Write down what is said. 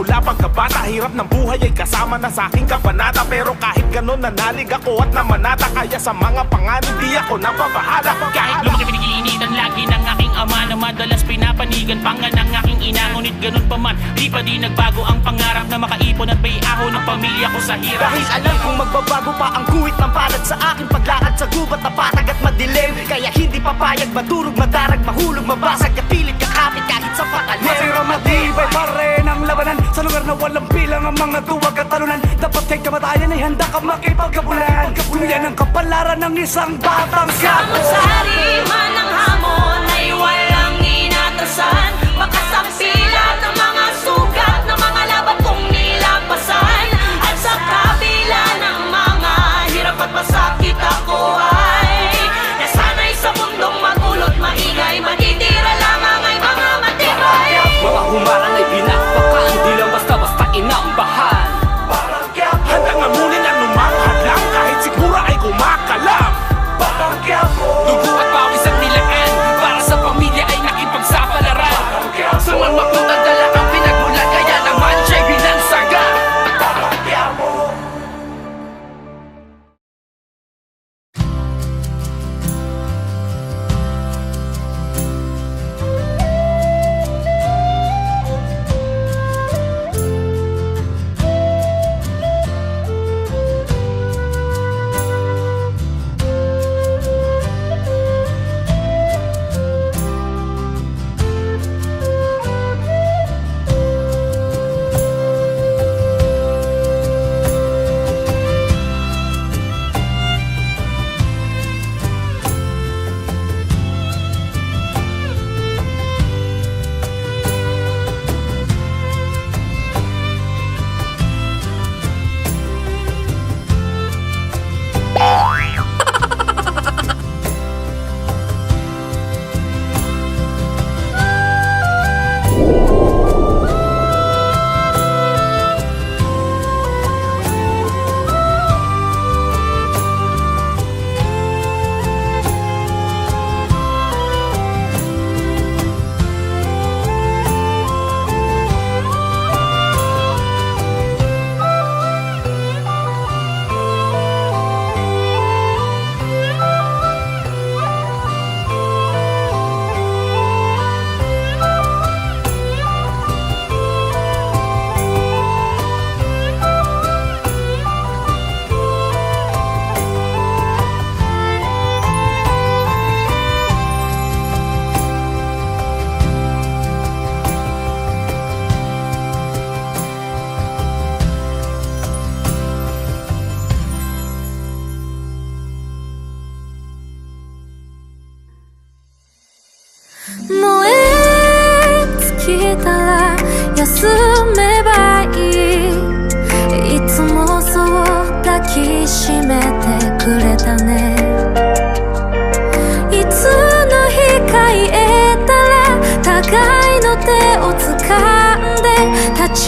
mula pagkabata. Hirap ng buhay ay kasama na sa aking kabanata. Pero kahit ganun nanalig ako at namanata. Kaya sa mga panganib di ako napabahala. Kahit lumaki piniginitan lagi ng aking ama na madalas pinapanigan pangan ng aking ina. Ngunit ganun pa man, di pa di nagbago ang pangarap na makaipon at baiaho ng pamilya ko sa hirap. Dahil alam kong magbabago pa ang guhit ng palad sa aking paglakad sa gubat na patag at madilim. Kaya hindi papayag, madurog, madarag, mahulog, mabasag, kapilit, kakapit kahit sa patalim. Masira matibay pa rin ang labanan sa lugar na walang bilang ang mga duwag at talunan. Dapat kay kamatayan ay handa ka makipagkabulan. Kung yan ang kapalaran ng isang batang Sari man ang hamon ay walang inatasan. Makasampilan ng mga sugat ng mga laban kong nilampasan. At sa kabila ng mga hirap at masakit ako ay nasanay sa mundong magulot maingay. Matitira lamang ay mga matibay. Mga humarang ay pinakpakan, di lang basta-basta inambahan. Handang amunin ang numanghat lang kahit siguro ay kumakalam. Dugo at pawis ang nilaan para sa pamilya ay nakipagsapalaran. Sa man magdadala ang pinagmulan kaya naman siya'y binansaga.燃え尽きたら休めばいい。いつもそう抱きしめてくれたね。いつの日か言えたら互いの手を掴んで立ち